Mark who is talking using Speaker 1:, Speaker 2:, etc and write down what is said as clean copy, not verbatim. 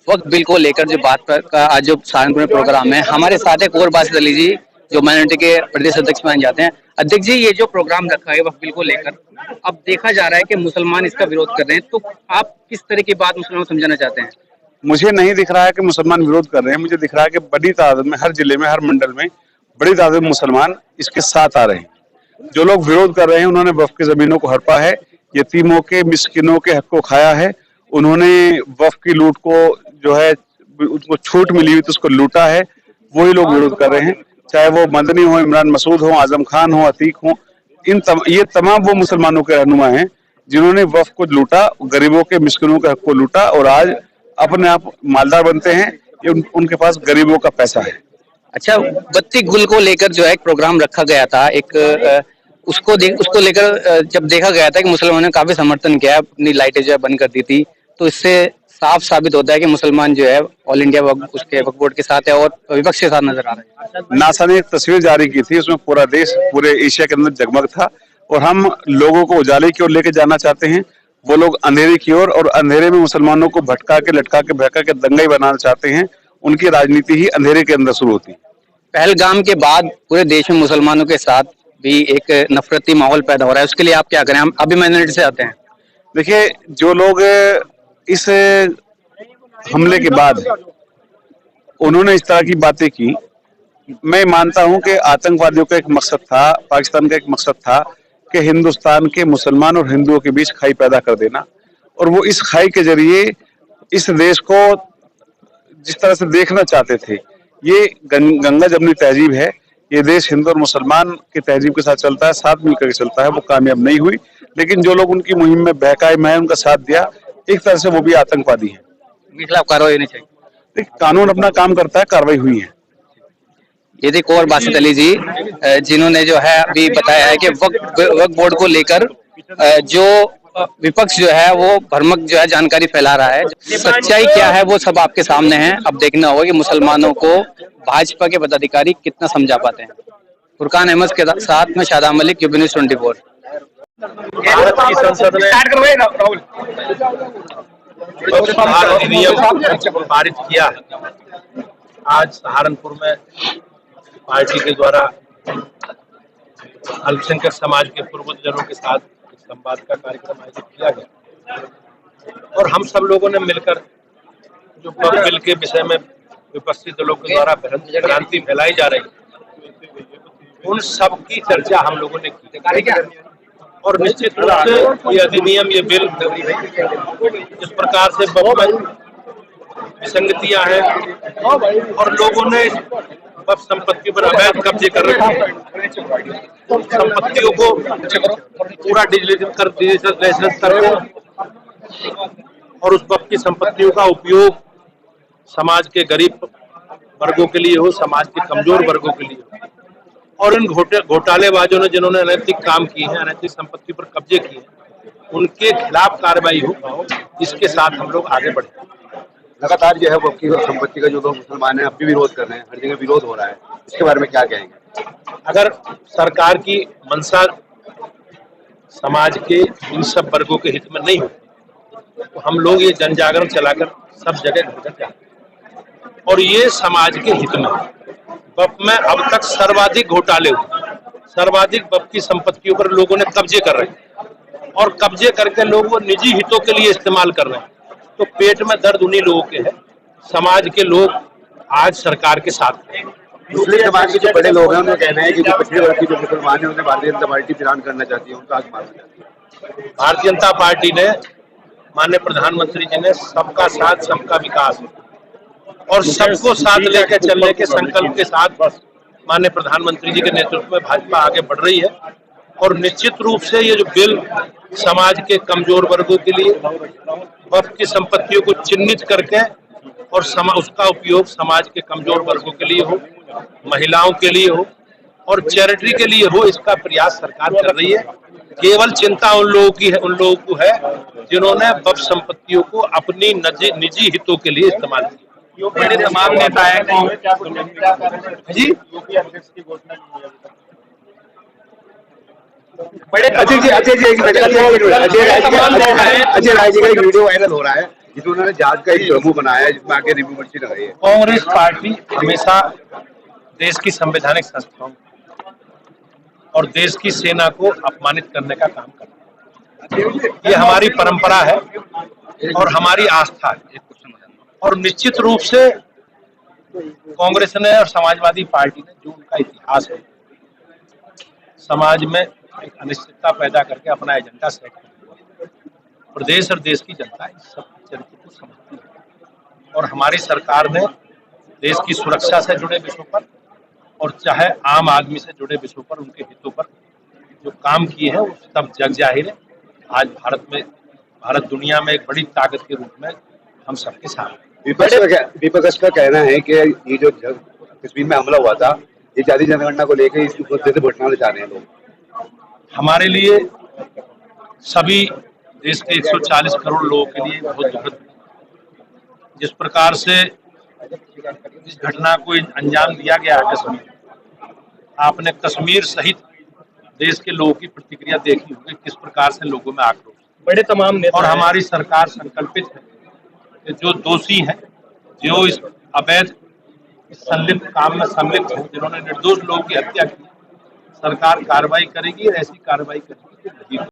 Speaker 1: वक्त बिल को लेकर जो बात का आज जो सहारनपुर में प्रोग्राम है, हमारे साथ एक और बासित अली जी जो माइनॉरिटी के प्रदेश अध्यक्ष माने जाते हैं। अध्यक्ष जी, ये जो प्रोग्राम रखा है वक्त बिल को लेकर, अब देखा जा रहा है कि मुसलमान इसका विरोध कर रहे हैं, तो आप किस तरह की बात मुसलमानों को समझाना चाहते हैं?
Speaker 2: मुझे नहीं दिख रहा है कि मुसलमान विरोध कर रहे हैं। मुझे दिख रहा है कि बड़ी तादाद में हर जिले में, हर मंडल में बड़ी तादाद में मुसलमान इसके साथ आ रहे हैं। जो लोग विरोध कर रहे हैं उन्होंने वक्फ की जमीनों को हड़पा है, यतीमों के, मिस्किनों के हक को खाया है। उन्होंने वक्फ की लूट को जो है, उनको छूट मिली हुई तो उसको लूटा है। वही लोग विरोध कर रहे हैं, चाहे वो मदनी हो, इमरान मसूद हो, आजम खान हो, अतीक हो। ये तमाम वो मुसलमानों के रहनुमा हैं जिन्होंने वक्फ को लूटा, गरीबों के, मिस्किनों के हक को लूटा और आज अपने आप मालदार बनते हैं। ये उनके पास गरीबों का पैसा है।
Speaker 1: अच्छा, बत्ती गुल को लेकर जो है एक प्रोग्राम रखा गया था, उसको लेकर जब देखा गया था कि मुसलमानों ने काफी समर्थन किया, अपनी लाइटें जो है बंद कर दी थी, तो इससे साफ साबित होता है कि मुसलमान जो है ऑल इंडिया उसके वक्फ बोर्ड के साथ है और विपक्ष के साथ नजर आ रहे हैं।
Speaker 2: नासा ने एक तस्वीर जारी की थी, उसमें पूरा देश, पूरे एशिया के अंदर जगमग था और हम लोगों को उजाले की ओर लेके जाना चाहते हैं। वो लोग अंधेरे की ओर, और अंधेरे में मुसलमानों को भटका के, लटका के, बहका के दंगाई बनाना चाहते हैं। उनकी राजनीति ही अंधेरे के अंदर शुरू होती है।
Speaker 1: पहलगाम के बाद पूरे देश में मुसलमानों के साथ भी एक नफरती माहौल पैदा हो रहा है, उसके लिए आप क्या करें? हम अभी माइनॉरिटी से आते हैं।
Speaker 2: देखिए, जो लोग इस हमले के बाद उन्होंने इस तरह की बातें की, मैं मानता हूं कि आतंकवादियों का एक मकसद था, पाकिस्तान का एक मकसद था कि हिंदुस्तान के मुसलमान और हिंदुओं के बीच खाई पैदा कर देना। और वो इस खाई के जरिए इस देश को जिस तरह से देखना चाहते थे, ये गंगा जमनी तहजीब है। ये देश हिंदू और मुसलमान की तहजीब के साथ चलता है, साथ मिलकर के चलता है। वो कामयाब नहीं हुई, लेकिन जो लोग उनकी मुहिम में बहकाए, मैं उनका साथ दिया, एक तरह से वो भी आतंकवादी है।
Speaker 1: इनके खिलाफ कार्रवाई होनी चाहिए।
Speaker 2: कानून अपना काम करता है, कार्रवाई हुई है।
Speaker 1: ये एक और बासित अली जी जिन्होंने जो है अभी बताया है कि वक्फ बोर्ड को लेकर जो विपक्ष जो है वो भ्रामक जो है जानकारी फैला रहा है। सच्चाई क्या है वो सब आपके सामने है। अब देखना होगा कि मुसलमानों को भाजपा के पदाधिकारी कितना समझा पाते हैं। फुरकान अहमद के साथ में शादाब मलिक, यूपी न्यूज़ 24।
Speaker 3: भारत की संसद ने अधिनियम पारित किया है। आज सहारनपुर में पार्टी के द्वारा अल्पसंख्यक समाज के पूर्वजनों के साथ संवाद का कार्यक्रम आयोजित किया गया और हम सब लोगों ने मिलकर जो वक्फ बिल के विषय में विपक्षी दलों के द्वारा भ्रांति फैलाई जा रही है, उन सब की चर्चा हम लोगों ने की। और निश्चित रूप से ये अधिनियम, ये बिल जिस प्रकार से वक्फ में विसंगतियां हैं और लोगों ने वक्फ संपत्ति पर अवैध कब्जे कर रखे हैं, संपत्तियों को पूरा डिजिटलाइजेशन करके और उस वक्फ की संपत्तियों का उपयोग समाज के गरीब वर्गों के लिए हो, समाज के कमजोर वर्गों के लिए हो। और इन घोटालेबाजों ने जिन्होंने अनैतिक काम किए हैं, अनैतिक संपत्ति पर कब्जे किए हैं, उनके खिलाफ कार्रवाई हो, इसके साथ हम लोग आगे बढ़े।
Speaker 4: लगातार जो है वक्फ की संपत्ति का जो लोग मुसलमान हैं अब भी विरोध कर रहे हैं, हर जगह विरोध हो रहा है, इसके बारे में क्या कहेंगे?
Speaker 3: अगर सरकार की मंशा समाज के इन सब वर्गों के हित में नहीं हो तो हम लोग ये जन जागरण चलाकर सब जगह घर घर जाते हैं और ये समाज के हित में। वक्फ में अब तक सर्वाधिक घोटाले हुए, सर्वाधिक वक्फ की संपत्तियों पर लोगों ने कब्जे कर रहे हैं और कब्जे करके लोग वो निजी हितों के लिए इस्तेमाल कर रहे हैं। तो पेट में दर्द उन्हीं लोगों के है। समाज के लोग आज सरकार के साथ हैं।
Speaker 4: मुस्लिम समाज के जो बड़े लोग हैं उनका कहना है कि जो पिछड़े वर्ग के जो मुसलमान हैं उन्हें भारतीय जनता पार्टी फिरान करना चाहती है, उनका आत्मा
Speaker 3: भारतीय जनता पार्टी ने, माननीय प्रधानमंत्री जी ने सबका साथ सबका विकास और सबको साथ लेकर चलने के संकल्प के साथ माननीय प्रधानमंत्री जी के नेतृत्व में भाजपा आगे बढ़ रही है। और निश्चित रूप से ये जो बिल समाज के कमजोर वर्गों के लिए वक्फ की संपत्तियों को चिन्हित करके और उसका उपयोग समाज के कमजोर वर्गों के लिए हो, महिलाओं के लिए हो और चैरिटी के लिए हो, इसका प्रयास सरकार कर रही है। केवल चिंता उन लोगों को है जिन्होंने वक्फ संपत्तियों को अपनी निजी हितों के लिए इस्तेमाल किया।
Speaker 1: बड़े तमाम नेता है
Speaker 3: जी,
Speaker 4: अजय राय जी का एक वीडियो वायरल हो रहा है जिन्होंने जांच का एक समूह बनाया है जिसमें आगे रिव्यू पर्ची लगाई है।
Speaker 3: कांग्रेस पार्टी हमेशा देश की संवैधानिक संस्थाओं और देश की सेना को अपमानित करने का काम करती है। ये हमारी परंपरा है और हमारी आस्था है। और निश्चित रूप से कांग्रेस ने और समाजवादी पार्टी ने जो उनका इतिहास है, समाज में एक अनिश्चितता पैदा करके अपना एजेंडा सेट कर दिया। प्रदेश और देश की जनता इस सब चरित्र को समझती है और हमारी सरकार ने देश की सुरक्षा से जुड़े विषयों पर और चाहे आम आदमी से जुड़े विषयों पर, उनके हितों पर जो काम किए हैं वो सब जग जाहिर है। आज भारत दुनिया में एक बड़ी ताकत के रूप में हम सबके सामने।
Speaker 4: विपक्ष का कहना है कि ये जो कश्मीर में हमला हुआ था, ये जाति जनगणना को लेकर इसकी मुद्दे से भटकाना चाह रहे हैं लोग।
Speaker 3: हमारे लिए सभी देश के 140 करोड़ लोगों के लिए बहुत दुखद, जिस प्रकार से इस घटना को अंजाम दिया गया है कश्मीर, आपने कश्मीर सहित देश के लोगों की प्रतिक्रिया देखी होगी, किस प्रकार से लोगों में आक्रोश।
Speaker 5: बड़े तमाम नेता
Speaker 3: और हमारी सरकार संकल्पित है कि जो दोषी हैं, जो इस अवैध संलिप्त काम में सम्मिलित हैं, जिन्होंने निर्दोष लोगों की हत्या की, सरकार कार्रवाई करेगी और ऐसी कार्रवाई करेगी।